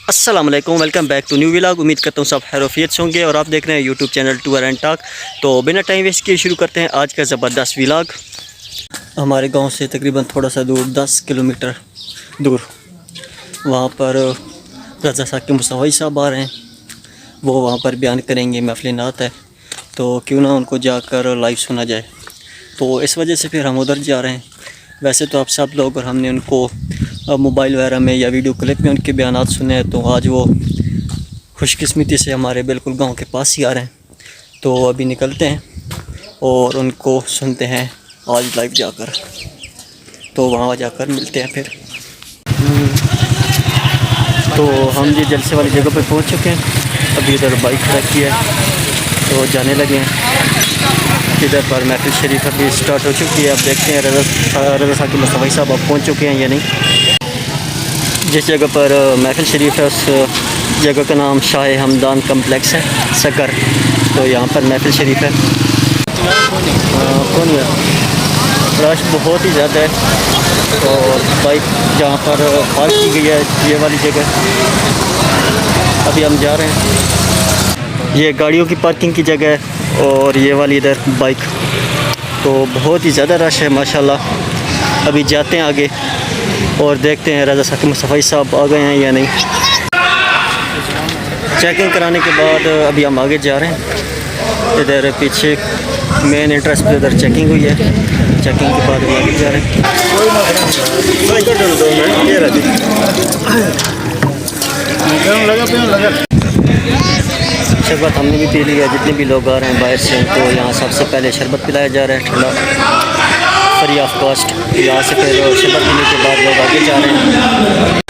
السلام علیکم، welcome back to new vlog. امید کرتا ہوں سب خیریت سے ہوں گے اور آپ دیکھ رہے ہیں YouTube channel tour and talk. تو بنا ٹائم ویسٹ کیے شروع کرتے ہیں آج کا زبردست ولاگ۔ ہمارے گاؤں سے تقریباً تھوڑا سا دور 10 کلومیٹر دور وہاں پر رضا ثاقب مصطفی صاحب آ رہے ہیں، وہ وہاں پر بیان کریں گے، محفل نعت ہے، تو کیوں نہ ان کو جا کر لائیو سنا جائے، تو اس وجہ سے پھر ہم ادھر جا رہے ہیں۔ ویسے تو آپ سب لوگ اور ہم نے ان کو موبائل وغیرہ میں یا ویڈیو کلپ میں ان کے بیانات سنے ہیں، تو آج وہ خوش قسمتی سے ہمارے بالکل گاؤں کے پاس ہی آ رہے ہیں، تو ابھی نکلتے ہیں اور ان کو سنتے ہیں آج لائیو جا کر، تو وہاں جا کر ملتے ہیں پھر۔ تو ہم یہ جلسے والی جگہ پہ پہنچ چکے ہیں، ابھی ادھر بائک کھڑا کی ہے تو جانے لگے ہیں۔ ادھر پر محفل شریف ابھی سٹارٹ ہو چکی ہے، اب دیکھتے ہیں رضا ثاقب مصطفی صاحب اب پہنچ چکے ہیں یا نہیں۔ جس جگہ پر محفل شریف ہے اس جگہ کا نام شاہ ہمدان کمپلیکس ہے سکر، تو یہاں پر محفل شریف ہے۔ کون ہے؟ رش بہت ہی زیادہ ہے اور بائک جہاں پر پارک کی گئی ہے یہ والی جگہ، ابھی ہم جا رہے ہیں۔ یہ گاڑیوں کی پارکنگ کی جگہ ہے اور یہ والی ادھر بائک، تو بہت ہی زیادہ رش ہے ماشاءاللہ۔ ابھی جاتے ہیں آگے اور دیکھتے ہیں رضا ثاقب مصطفی صاحب آ گئے ہیں یا نہیں۔ چیکنگ کرانے کے بعد ابھی ہم آگے جا رہے ہیں، ادھر پیچھے مین انٹرس پہ ادھر چیکنگ ہوئی ہے، چیکنگ کے بعد ابھی آگے جا رہے ہیں۔ شربت ہم نے بھی پی لیا، جتنے بھی لوگ آ رہے ہیں باہر سے تو یہاں سب سے پہلے شربت پلایا جا رہا ہے ٹھنڈا، فری آف کاسٹ۔ یہاں سے پھر شربت پینے کے بعد لوگ آگے جا رہے ہیں۔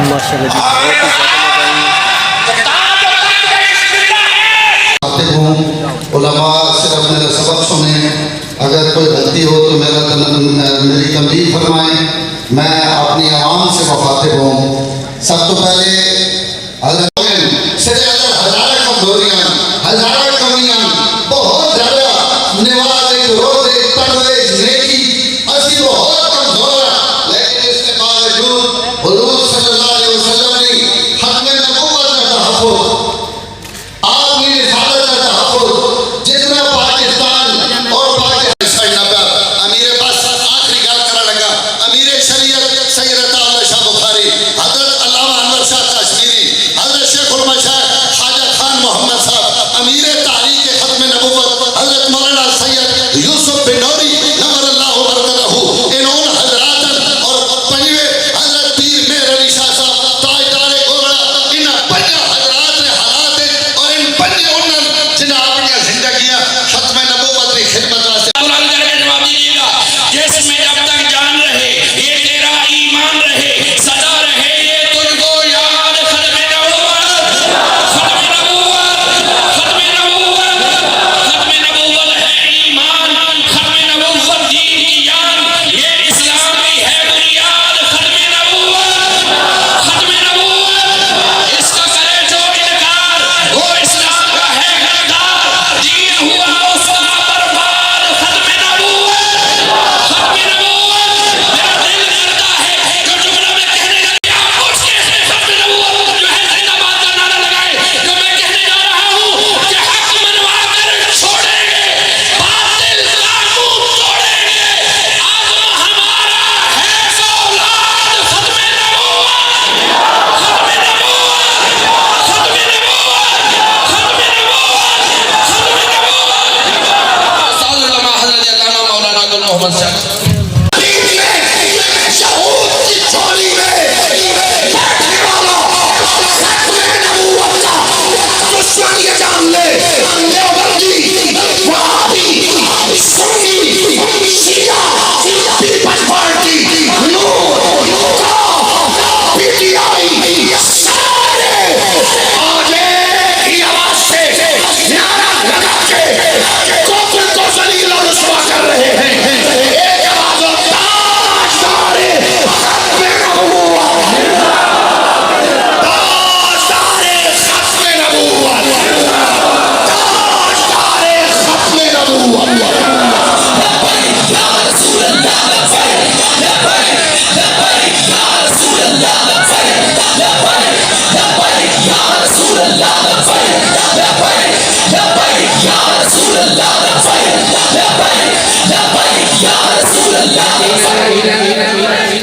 ماشاءاللہ علماء صرف میرا سبق سنیں، اگر کوئی غلطی ہو تو میری تنبیہ فرمائیں، میں اپنی عوام سے مخاطب ہوں۔ سب تو پہلے ہزارہ کمزوریاں، ہزارہ کمیاں، بہت زیادہ نواز روز پرویز نیکی، اسی بہت کمزور ہیں، لیکن اس کے باوجود حضور صلی اللہ علیہ وسلم نے ختم نبوت کا تحفظ، آپ کی رسالت کا تحفظ، جتنا پاکستان اور پاکستان امیر بس آخری گل کرنے لگا، امیر شریعت سید عطا اللہ شاہ بخاری، حضرت علامہ انور شاہ کشمیری، حضرت شیخ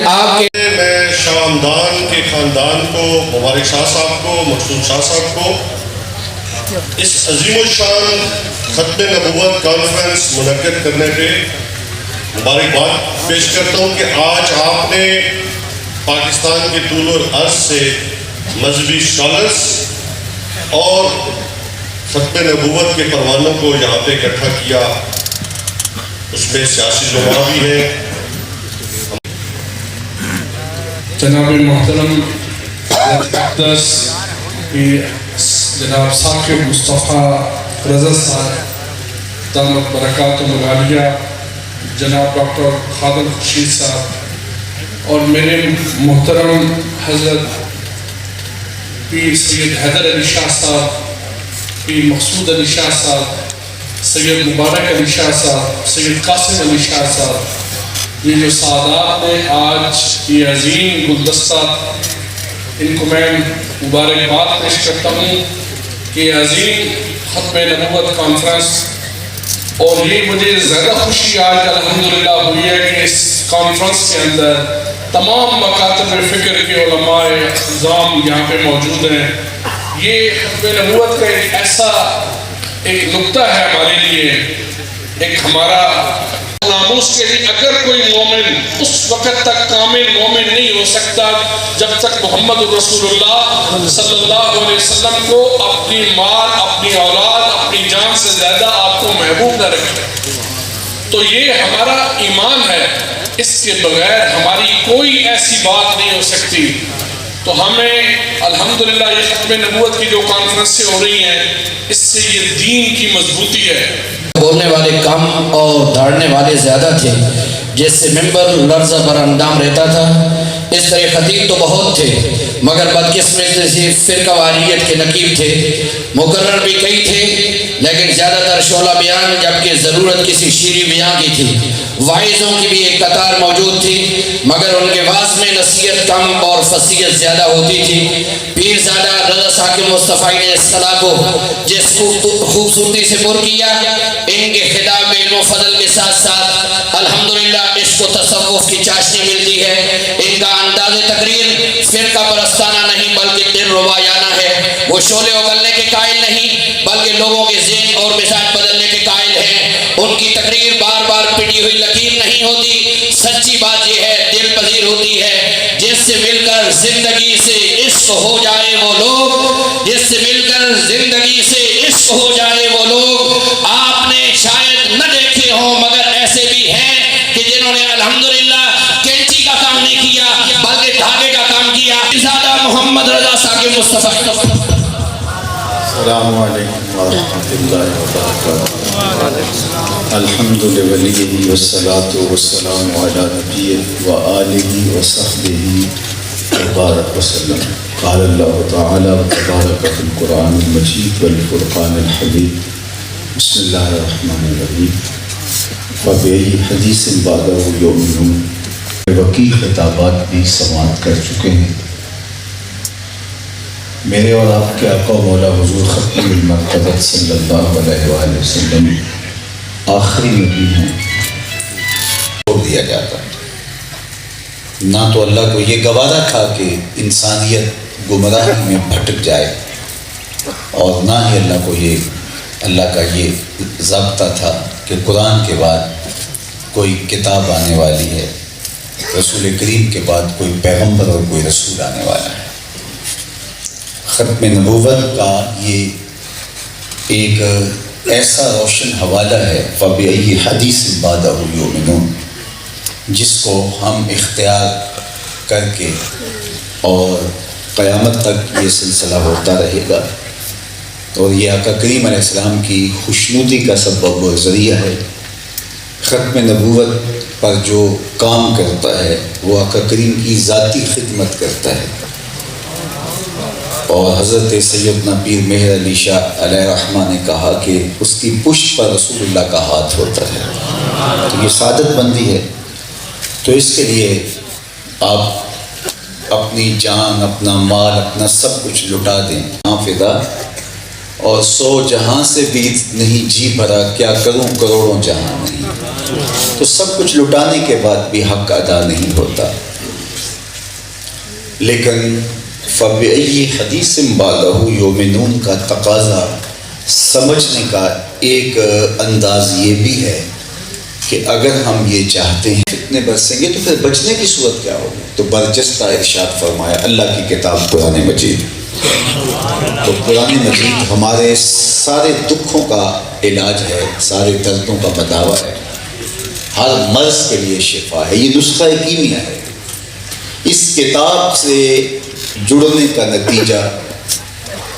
آپ کے میں شامدان کے خاندان کو، مبارک شاہ صاحب کو، مقصود شاہ صاحب کو اس عظیم الشان ختم نبوت کانفرنس منعقد کرنے پہ مبارکباد پیش کرتا ہوں کہ آج آپ نے پاکستان کے طول العرض سے مذہبی اسکالرس اور ختم نبوت کے پروانوں کو یہاں پہ اکٹھا کیا، اس میں سیاسی زمرہ بھی ہے۔ جناب محترم اقدس جناب ثاقب مصطفیٰ رضا صاحب دامت برکاتہ العالیہ، جناب ڈاکٹر خادم خورشید صاحب اور میرے محترم حضرت پیر سید حیدر علی شاہ صاحب، پیر مقصود علی شاہ صاحب، سید مبارک علی شاہ صاحب، سید قاسم علی شاہ صاحب، یہ جو سعادات نے آج یہ عظیم گلدستہ، ان کو میں مبارکباد پیش کرتا ہوں کہ عظیم ختم نبوت کانفرنس، اور یہ مجھے زیادہ خوشی آج الحمدللہ ہوئی ہے کہ اس کانفرنس کے اندر تمام مکاتب فکر کے علماء اعظام یہاں پہ موجود ہیں۔ یہ ختم نبوت کا ایک ایسا ایک نقطہ ہے ہمارے لیے، ایک ہمارا ناموس کے لیے۔ اگر کوئی مومن اس وقت تک کامل مومن نہیں ہو سکتا جب تک محمد رسول اللہ صلی اللہ علیہ وسلم کو اپنی مال، اپنی اولاد، اپنی جان سے زیادہ آپ کو محبوب نہ رکھے۔ تو یہ ہمارا ایمان ہے، اس کے بغیر ہماری کوئی ایسی بات نہیں ہو سکتی۔ تو ہمیں الحمدللہ یہ ختم نبوت کی جو کانفرنسیں ہو رہی ہیں، اس سے یہ دین کی مضبوطی ہے۔ بولنے والے کم اور دھاڑنے والے زیادہ تھے، جس سے ممبر لرزہ بر اندام رہتا تھا۔ اس طرح خطیب تو بہت تھے، مگر بدقسمتی سے فرقہ واریت کے نقیب تھے۔ مقرر بھی کئی تھے، لیکن زیادہ تر شعلہ بیان، جبکہ ضرورت کسی شیریں بیان کی تھی۔ واعظوں کی بھی ایک قطار موجود تھی، مگر ان کے واعظ میں نصیحت کم اور فصیحت زیادہ ہوتی تھی۔ پیرزادہ رضا ثاقب مصطفیٰ نے اس صلاح کو جس خوبصورتی سے پر کیا، ان کے خطاب میں علم و فضل کے ساتھ ساتھ الحمدللہ عشق و تصوف کی چاشنی ملتی ہے۔ ان کا انداز تقریر فرقہ پرستانہ نہیں بلکہ دل ربایانہ ہے۔ وہ شعلے اگلنے کے قائل نہیں بلکہ لوگوں کے ذہن اور مزاج بدلنے کے قائل ہیں۔ ان کی تقریر بار بار پٹی ہوئی لکیر نہیں ہوتی، سچی بات یہ ہے دل پذیر ہوتی ہے۔ جس سے مل کر زندگی سے عشق ہو جائے وہ لوگ، جس سے مل کر زندگی سے عشق ہو جائے وہ لوگ، آپ نے شاید نہ دیکھے ہوں مگر ایسے بھی ہیں کہ جنہوں نے الحمدللہ کینچی کا کام نہیں کیا بلکہ دھاگے کا کام کیا۔ پیرزادہ محمد رضا ثاقب مصطفیٰ۔ السلام علیکم ورحمۃ اللہ وبرکاتہ۔ الحمد لولیہ والصلاة والسلام علی نبیہ وآلہ وصحبہ وبارک وسلم۔ قال اللہ تعالی وتبارک فی القرآن المجید والفرقان الحمید۔ بسم اللہ الرحمن الرحیم۔ فبأی حدیث بعدہ یؤمنون۔ وکیل خطابات بھی سماعت کر چکے ہیں۔ میرے اور آپ کے آقا و مولا حضور ختم المرتبہ صلی اللہ علیہ وآلہ وسلم آخری نبی ہیں۔ چھوڑ دیا جاتا نہ تو اللہ کو یہ گوارا تھا کہ انسانیت گمراہی میں بھٹک جائے، اور نہ ہی اللہ کا یہ ضابطہ تھا کہ قرآن کے بعد کوئی کتاب آنے والی ہے، رسول کریم کے بعد کوئی پیغمبر اور کوئی رسول آنے والا ہے۔ ختم نبوت کا یہ ایک ایسا روشن حوالہ ہے، فَبِأَيِّ حَدِيثٍ بَعْدَهُ يُؤْمِنُونَ، جس کو ہم اختیار کر کے اور قیامت تک یہ سلسلہ ہوتا رہے گا، اور یہ آقا کریم علیہ السلام کی خوشنودی کا سبب و ذریعہ ہے۔ ختم نبوت پر جو کام کرتا ہے وہ آقا کریم کی ذاتی خدمت کرتا ہے، اور حضرت سیدنا پیر مہر علی شاہ علیہ الرحمہ نے کہا کہ اس کی پشت پر رسول اللہ کا ہاتھ ہوتا ہے۔ تو یہ سعادت بندی ہے۔ تو اس کے لیے آپ اپنی جان، اپنا مال، اپنا سب کچھ لٹا دیں، فدا، اور 100 جہاں سے بھی نہیں جی بھرا، کیا کروں کروڑوں جہاں نہیں۔ تو سب کچھ لٹانے کے بعد بھی حق ادا نہیں ہوتا. لیکن فَبِأَيِّ حَدِيثٍ بَعْدَهُ يُؤْمِنُونَ کا تقاضا سمجھنے کا ایک انداز یہ بھی ہے کہ اگر ہم یہ چاہتے ہیں فتنے برسیں گے تو پھر بچنے کی صورت کیا ہوگی. تو برجستہ ارشاد فرمایا اللہ کی کتاب قرآن مجید. تو قرآن مجید ہمارے سارے دکھوں کا علاج ہے, سارے دردوں کا بداوا ہے, ہر مرض کے لیے شفا ہے. یہ نسخہ کیمیا ہے. اس کتاب سے جڑنے کا نتیجہ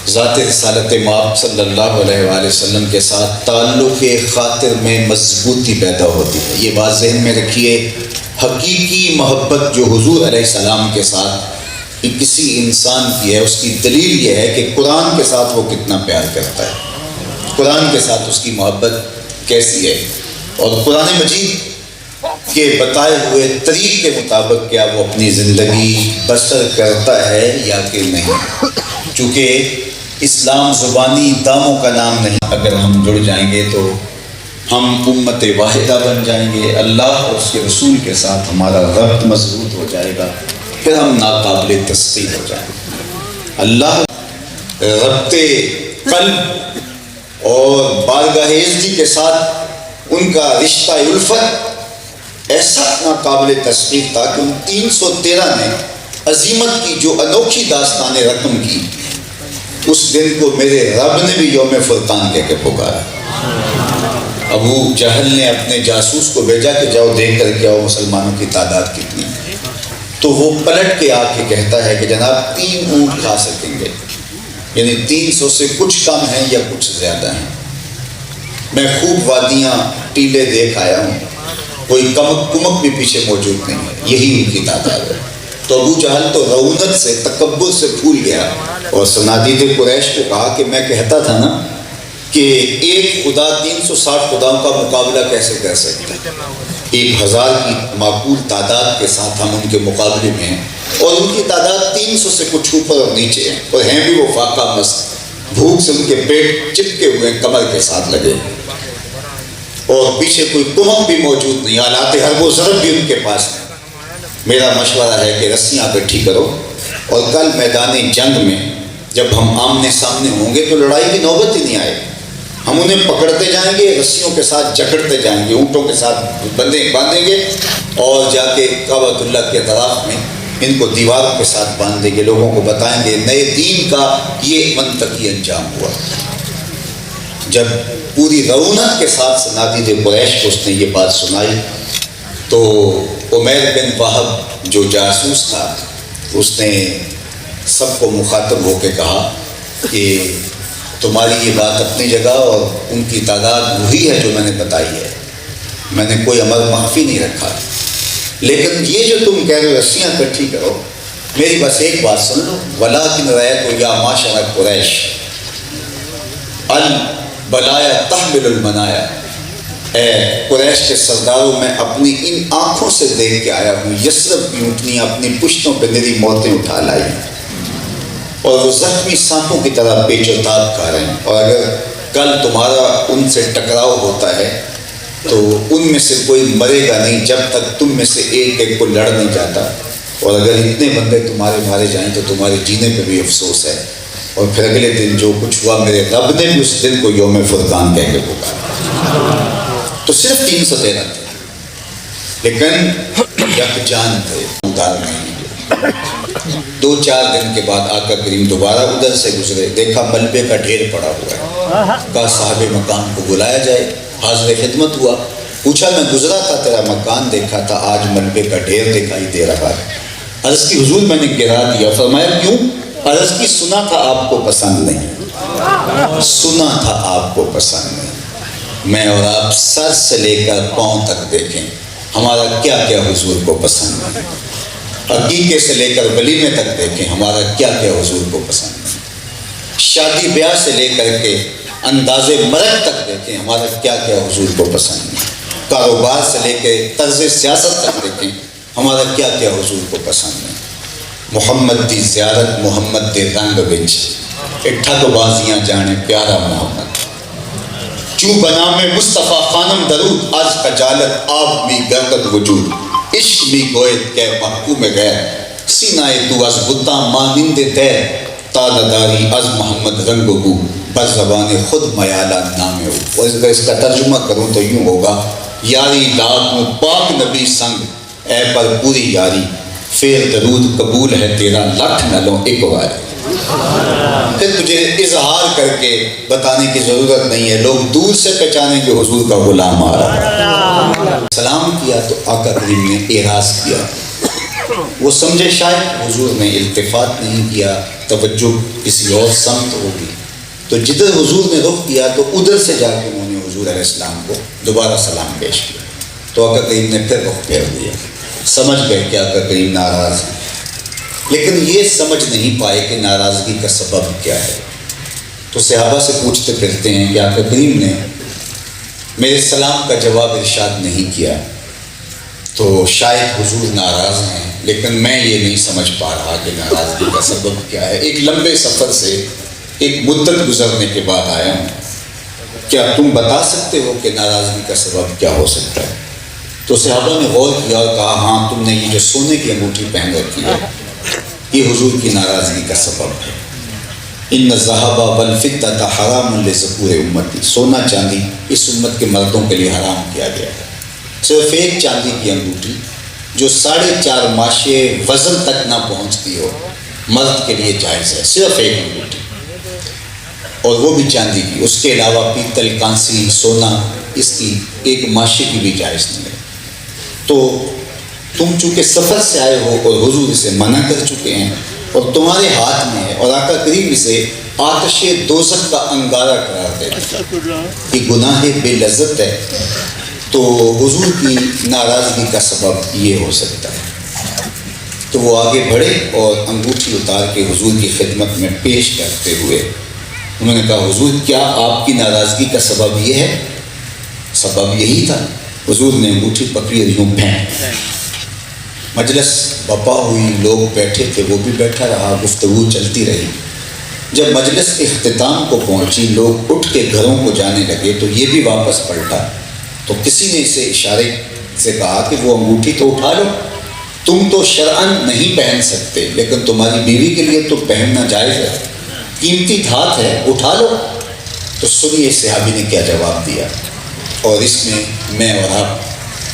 ذات رسالت مآب صلی اللہ علیہ وآلہ وسلم کے ساتھ تعلق خاطر میں مضبوطی پیدا ہوتی ہے. یہ بات ذہن میں رکھیے, حقیقی محبت جو حضور علیہ السلام کے ساتھ کسی انسان کی ہے, اس کی دلیل یہ ہے کہ قرآن کے ساتھ وہ کتنا پیار کرتا ہے, قرآن کے ساتھ اس کی محبت کیسی ہے, اور قرآن مجید کے بتائے ہوئے طریق کے مطابق کیا وہ اپنی زندگی بسر کرتا ہے یا کہ نہیں. چونکہ اسلام زبانی داموں کا نام نہیں. اگر ہم جڑ جائیں گے تو ہم امت واحدہ بن جائیں گے, اللہ اور اس کے رسول کے ساتھ ہمارا ربط مضبوط ہو جائے گا, پھر ہم ناقابل تسخیر ہو جائیں گے. اللہ ربط قلب اور بارگاہ عزتی کے ساتھ ان کا رشتہ الفت ایسا ناقابل تسخیر تھا کہ ان 313 نے عظیمت کی جو انوکھی داستان رقم کی, اس دن کو میرے رب نے بھی یوم فرقان کہہ کے پکارا. ابو جہل نے اپنے جاسوس کو بھیجا کہ جاؤ دیکھ کر کے آؤ مسلمانوں کی تعداد کتنی ہے. تو وہ پلٹ کے آ کے کہتا ہے کہ جناب 3 اونٹ کھا سکیں گے, یعنی 300 سے کچھ کم ہیں یا کچھ زیادہ ہیں. میں خوب وادیاں ٹیلے دیکھ آیا ہوں, کوئی کمک بھی پیچھے موجود نہیں ہے, یہی ان کی تعداد ہے. تو ابو جہل تو رعونت سے تکبر سے پھول گیا اور صنادید قریش کو کہا کہ میں کہتا تھا نا کہ ایک خدا 360 خداؤں کا مقابلہ کیسے کر سکتا ہے. 1000 کی معقول تعداد کے ساتھ ہم ان کے مقابلے میں ہیں, اور ان کی تعداد 300 سے کچھ اوپر اور نیچے ہیں, اور ہیں بھی وہ فاقہ مست, بھوک سے ان کے پیٹ چپکے ہوئے کمر کے ساتھ لگے, اور پیچھے کوئی کمک بھی موجود نہیں, آلات حرب و ضرب بھی ان کے پاس ہے. میرا مشورہ ہے کہ رسیاں اکٹھی کرو, اور کل میدان جنگ میں جب ہم آمنے سامنے ہوں گے تو لڑائی کی نوبت ہی نہیں آئے. ہم انہیں پکڑتے جائیں گے, رسیوں کے ساتھ جکڑتے جائیں گے, اونٹوں کے ساتھ باندھیں گے, اور جا کے کعبۃ اللہ کے اطراف میں ان کو دیواروں کے ساتھ باندھ دیں گے. لوگوں کو بتائیں گے نئے دین کا یہ منطقی انجام ہوا. جب پوری رعونت کے ساتھ صنادید قریش کو اس نے یہ بات سنائی تو عمیر بن وہب جو جاسوس تھا, اس نے سب کو مخاطب ہو کے کہا کہ تمہاری یہ بات اپنی جگہ, اور ان کی تعداد وہی ہے جو میں نے بتائی ہے, میں نے کوئی عمل مخفی نہیں رکھا. لیکن یہ جو تم کہہ رہے ہو رسیاں اکٹھی کرو, میری بس ایک بات سن لو, وَلَٰكِنْ رَأَيْتُ يَا مَعْشَرَ قُرَيْشَ الْبَلَايَا تَحْمِلُ الْمَنَايَا. اے قریش کے سرداروں, میں اپنی ان آنکھوں سے دیکھ کے آیا ہوں یثرب کی اونٹنیاں اپنی پشتوں پہ میری موتیں اٹھا لائی, اور وہ زخمی سانپوں کی طرح پیچ و تاب کھا رہے ہیں. اور اگر کل تمہارا ان سے ٹکراؤ ہوتا ہے تو ان میں سے کوئی مرے گا نہیں جب تک تم میں سے ایک ایک کو لڑ نہیں جاتا, اور اگر اتنے بندے تمہارے مارے جائیں تو تمہارے جینے پہ بھی افسوس ہے. اور پھر اگلے دن جو کچھ ہوا, میرے رب نے بھی اس دن کو یوم فرقان کہہ کے پکارا. تو صرف 313 تھے, لیکن یکجان تھے, ادھار نہیں. 2-4 دن کے بعد آقا کریم دوبارہ ادھر سے گزرے, دیکھا ملبے کا ڈھیر پڑا ہوا ہے, کہا صاحب مکان کو بلایا جائے. حاضر خدمت ہوا, پوچھا میں گزرا تھا تیرا مکان دیکھا تھا, آج ملبے کا ڈھیر دکھائی دے رہا ہے. عرض کی حضور میں نے گرا دیا. فرمایا کیوں؟ عرض کی سنا تھا آپ کو پسند نہیں, سنا تھا آپ کو پسند نہیں. میں اور آپ سر سے لے کر پاؤں تک دیکھیں ہمارا کیا کیا حضور کو پسند ہے. عقیقے سے لے کر ولیمے تک دیکھیں ہمارا کیا کیا حضور کو پسند ہے. شادی بیاہ سے لے کر کے انداز مرگ تک دیکھیں ہمارا کیا کیا حضور کو پسند ہے. کاروبار سے لے کے طرز سیاست تک دیکھیں ہمارا کیا کیا حضور کو پسند ہے. محمد دی زیارت محمد دے رنگ وچ اٹھا تو بازیاں جانے پیارا محمد. چو بنام مصطفیٰ خانم درود از خجالت آب می گردد وجود عشق می گوید کہ محکوم غیر سینہ تو از بتا مانند تیر تالداری از محمد رنگ بو بس زبان خود میالہ نام ہو. اور اس کا ترجمہ کروں تو یوں ہوگا یاری لاکھ پاک نبی سنگ اے پر پوری یاری فیر درود قبول ہے تیرا لکھ نلوں ایک بار. پھر تجھے اظہار کر کے بتانے کی ضرورت نہیں ہے, لوگ دور سے پہچانیں کہ حضور کا غلام آ رہا ہے. سلام کیا تو آقا کریم نے اعراض کیا. وہ سمجھے شاید حضور نے التفات نہیں کیا, توجہ کسی اور سمت ہوگی, تو جدھر حضور نے رخ کیا تو ادھر سے جا کے انہوں نے حضور علیہ السلام کو دوبارہ سلام پیش کیا. تو آقا کریم نے پھر رخ پھیر دیا. سمجھ گئے کہ آقا کریم ناراض ہیں, لیکن یہ سمجھ نہیں پائے کہ ناراضگی کا سبب کیا ہے. تو صحابہ سے پوچھتے پھرتے ہیں کہ آقا کریم نے میرے سلام کا جواب ارشاد نہیں کیا, تو شاید حضور ناراض ہیں, لیکن میں یہ نہیں سمجھ پا رہا کہ ناراضگی کا سبب کیا ہے. ایک لمبے سفر سے ایک مدت گزرنے کے بعد آیا ہوں, کیا تم بتا سکتے ہو کہ ناراضگی کا سبب کیا ہو سکتا ہے؟ تو صحابہ نے غور کیا اور کہا ہاں, تم نے یہ جو سونے کی انگوٹھی پہن رکھی ہے یہ حضور کی ناراضگی کا سبب ہے. ان الذهب والفضة حرام لذکور امتی, سونا چاندی اس امت کے مردوں کے لیے حرام کیا گیا ہے. صرف ایک چاندی کی انگوٹھی جو 4.5 ماشے وزن تک نہ پہنچتی ہو مرد کے لیے جائز ہے, صرف ایک انگوٹھی, اور وہ بھی چاندی کی. اس کے علاوہ پیتل, کانسی, سونا اس کی ایک ماشے کی بھی جائز نہیں ہے. تو تم چونکہ سفر سے آئے ہو اور حضور اسے منع کر چکے ہیں اور تمہارے ہاتھ میں ہے, اور آقا کریم اسے آتش دوزخ کا انگارہ قرار دیتے ہیں, یہ گناہ بے لذت ہے, تو حضور کی ناراضگی کا سبب یہ ہو سکتا ہے. تو وہ آگے بڑھے اور انگوٹھی اتار کے حضور کی خدمت میں پیش کرتے ہوئے انہوں نے کہا حضور کیا آپ کی ناراضگی کا سبب یہ ہے؟ سبب یہی تھا. حضور نے انگوٹھی پکڑی اور یوں پھینک, مجلس بپا ہوئی, لوگ بیٹھے تھے وہ بھی بیٹھا رہا, گفتگو چلتی رہی. جب مجلس کے اختتام کو پہنچی, لوگ اٹھ کے گھروں کو جانے لگے, تو یہ بھی واپس پلٹا. تو کسی نے اسے اشارے سے کہا کہ وہ انگوٹھی تو اٹھا لو, تم تو شرعاً نہیں پہن سکتے لیکن تمہاری بیوی کے لیے تو پہننا جائز ہے, قیمتی دھات ہے, اٹھا لو. تو سنیے صحابی نے کیا جواب دیا, اور اس میں میں اور آپ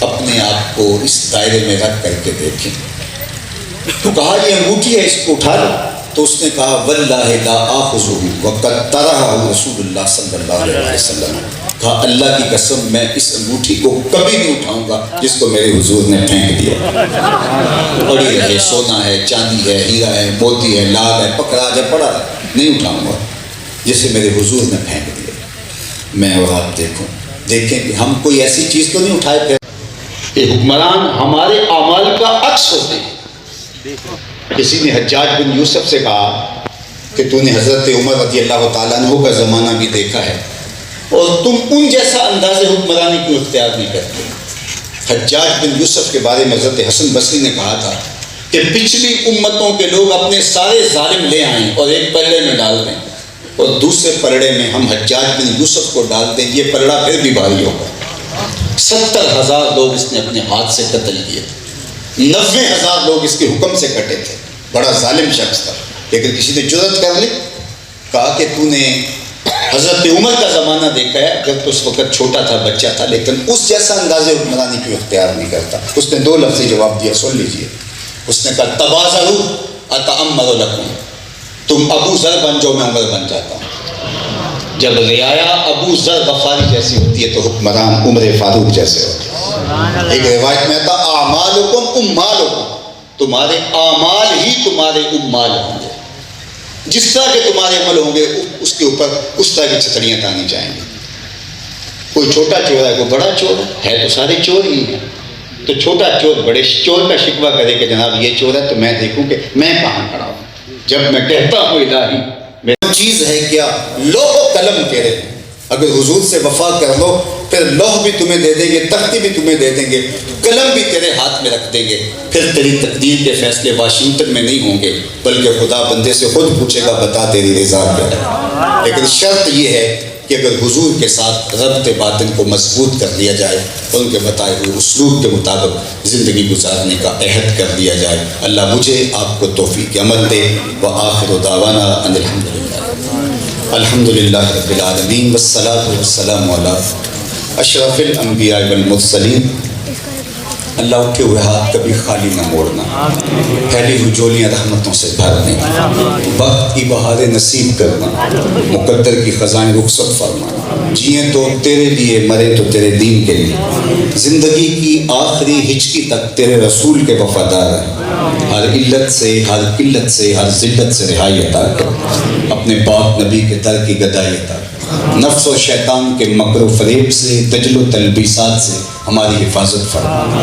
اپنے آپ کو اس دائرے میں رکھ کر کے دیکھیں. تو کہا یہ انگوٹھی ہے, اس کو اٹھا لو. تو اس نے کہا واللہ لا آخذہ وقد طرحہ رسول اللہ صلی اللہ علیہ وسلم, کہا اللہ کی قسم میں اس انگوٹھی کو کبھی نہیں اٹھاؤں گا جس کو میرے حضور نے پھینک دیا. پڑی رہے, سونا ہے, چاندی ہے, ہیرا ہے, موتی ہے, لال ہے, پکڑا جب پڑا نہیں اٹھاؤں گا جسے میرے حضور نے پھینک دیا. میں اور آپ دیکھیں کہ ہم کوئی ایسی چیز تو نہیں اٹھائے پھر. یہ حکمران ہمارے اعمال کا عکس ہوتے ہیں. کسی نے حجاج بن یوسف سے کہا کہ تو نے حضرت عمر رضی اللہ تعالیٰ عنہ کا زمانہ بھی دیکھا ہے اور تم ان جیسا انداز حکمرانی کیوں اختیار نہیں کرتے؟ حجاج بن یوسف کے بارے میں حضرت حسن بصری نے کہا تھا کہ پچھلی امتوں کے لوگ اپنے سارے ظالم لے آئیں اور ایک پلڑے میں ڈال دیں, اور دوسرے پلڑے میں ہم حجاج بن یوسف کو ڈال دیں, یہ پلڑا پھر بھی بھاری ہوگا. 70,000 لوگ اس نے اپنے ہاتھ سے قتل کیے, 90,000 لوگ اس کے حکم سے کٹے تھے. بڑا ظالم شخص تھا, لیکن کسی نے جرأت کر لی, کہا کہ تو نے حضرت عمر کا زمانہ دیکھا ہے, جب تو اس وقت چھوٹا تھا, بچہ تھا, لیکن اس جیسا انداز حکمرانی کیوں اختیار نہیں کرتا؟ اس نے 2 لفظی جواب دیا, سن لیجئے. اس نے کہا تبازروا اتامر لکم, تم ابو ذر بن جاؤ میں عمر بن جاتا ہوں. جب رعایا ابو ذر غفاری جیسی ہوتی ہے تو حکمران عمر فاروق جیسے ہوتے ہیں. ایک روایت میں آتا اعمالکم امالکم, تمہارے اعمال ہی تمہارے امال ہوں گے. جس طرح کے تمہارے عمل ہوں گے اس کے اوپر اس طرح کی چھتریاں تانی جائیں گی. کوئی چھوٹا چور ہے, کوئی بڑا چور ہے, تو سارے چور ہی ہیں. تو چھوٹا چور بڑے چور کا شکوہ کرے کہ جناب یہ چور ہے, تو میں دیکھوں کہ میں کہاں کھڑا ہوں. جب میں کہتا ہوں الہی چیز ہے کیا, لوح و قلم کہہ رہے ہیں, اگر حضور سے وفا کر لو پھر لوح بھی تمہیں دے دیں گے, تختی بھی تمہیں دے دیں گے, قلم بھی تیرے ہاتھ میں رکھ دیں گے. پھر تیری تقدیر کے فیصلے واشنگٹن میں نہیں ہوں گے, بلکہ خدا بندے سے خود پوچھے گا بتا تیری رضا کیا ہے. لیکن شرط یہ ہے کہ اگر حضور کے ساتھ ربط باطن کو مضبوط کر لیا جائے اور ان کے بتائے ہوئے اسلوب کے مطابق زندگی گزارنے کا عہد کر دیا جائے. اللہ مجھے آپ کو توفیق عمل دے. وآخر دعوانا ان الحمدللہ رب العالمین والصلاة والسلام علی اشرف الانبیاء والمرسلین. اللہ اٹھے ہوئے ہاتھ کبھی خالی نہ موڑنا, پھیلی ہوئی جولیاں رحمتوں سے بھرنے, وقت کی بہاریں نصیب کرنا, مقدر کی خزائیں رخصت فرمانا. جئیں تو تیرے لیے, مرے تو تیرے دین کے لیے, زندگی کی آخری ہچکی تک تیرے رسول کے وفادار ہیں. ہر علت سے, ہر قلت سے, ہر ذلت سے رہائی عطا کر. اپنے پاک نبی کے در کی گدائی عطا کر. نفس و شیطان کے مکر و فریب سے, تجل و تلبیسات سے ہماری حفاظت فرما.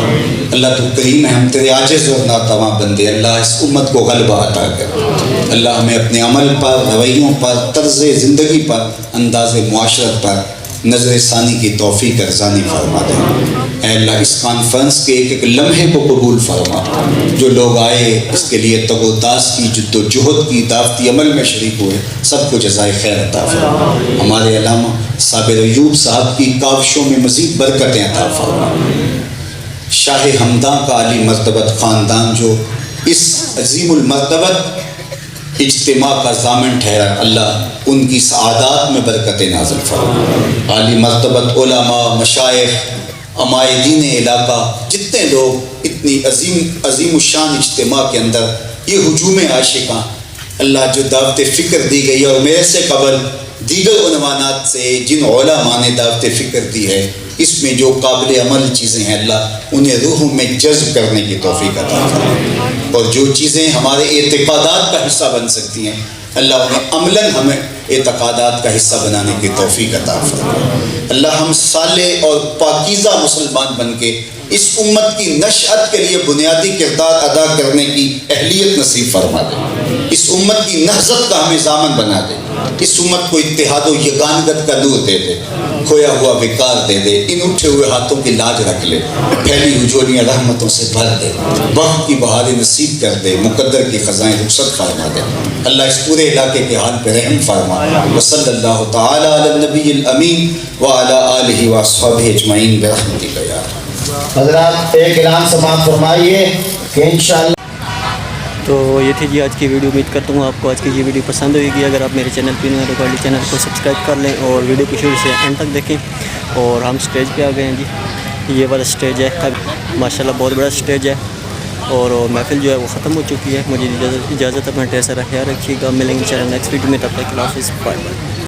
اللہ تو کریم ہے, ہم تیرے عاجز اور ناتواں بندے. اللہ اس امت کو غلبہ عطا کر. اللہ ہمیں اپنے عمل پر, رویوں پر, طرز زندگی پر, انداز معاشرت پر نظر ثانی کی توفیق ارزانی فرما دے. اے اللہ اس کانفرنس کے ایک ایک لمحے کو قبول فرما. جو لوگ آئے اس کے لیے تگ و داس کی, جد و جہد کی, دعوتی عمل میں شریک ہوئے, سب کو جزائے خیر عطا فرما. ہمارے علامہ صابر ایوب صاحب کی کاوشوں میں مزید برکتیں عطا فرما. شاہ ہمداں کا علی مرتبت خاندان جو اس عظیم المرتبت اجتماع کا ضامن ٹھہرا, اللہ ان کی سعادات میں برکت نازل فرما. عالی مرتبت علماء, مشائخ, عمائدین علاقہ, جتنے لوگ اتنی عظیم الشان اجتماع کے اندر یہ ہجوم عاشقاں, اللہ جو دعوت فکر دی گئی ہے اور میرے سے قبل دیگر عنوانات سے جن علماء نے دعوت فکر دی ہے, اس میں جو قابل عمل چیزیں ہیں اللہ انہیں روحوں میں جذب کرنے کی توفیق عطا فرما. اور جو چیزیں ہمارے اعتقادات کا حصہ بن سکتی ہیں اللہ انہیں عملاً ہمیں اعتقادات کا حصہ بنانے کی توفیق عطا فرما. اللہ ہم صالح اور پاکیزہ مسلمان بن کے اس امت کی نشأت کے لیے بنیادی کردار ادا کرنے کی اہلیت نصیب فرما دے. اس امت کی نہضت کا ہمیں ضامن بنا دے. اس امت کو اتحاد و یگانگت کا نور دے دے, کھویا ہوا وقار دے دے, ان اٹھے ہوئے ہاتھوں کی لاج رکھ لے, پھیلی ہوئی جولیاں رحمتوں سے بھر دے, وقت کی بہاریں نصیب کر دے, مقدر کی خزائیں رخصت فرما دے. اللہ اس پورے علاقے کے حال پہ رحم فرما. وصلی اللہ تعالی علی النبی الامین وعلی آلہ واصحابہ اجمعین برحمتک یا ارحم. حضرات ایک اعلان سماعت فرمائیے کہ انشاءاللہ. تو یہ تھی جی آج کی ویڈیو. امید کرتا ہوں آپ کو آج کی یہ ویڈیو پسند ہوئے گی. اگر آپ میرے چینل پہ نئے تو چینل کو سبسکرائب کر لیں اور ویڈیو کو شروع سے اینڈ تک دیکھیں. اور ہم سٹیج پہ آ گئے ہیں جی, یہ والا سٹیج ہے, ماشاءاللہ بہت بڑا سٹیج ہے اور محفل جو ہے وہ ختم ہو چکی ہے. مجھے اجازت, اپنا ڈھیر سارا خیال رکھیے گا. ملیں گے انشاءاللہ نیکسٹ ویڈیو میں, تب تک اللہ حافظ, بائے بائے.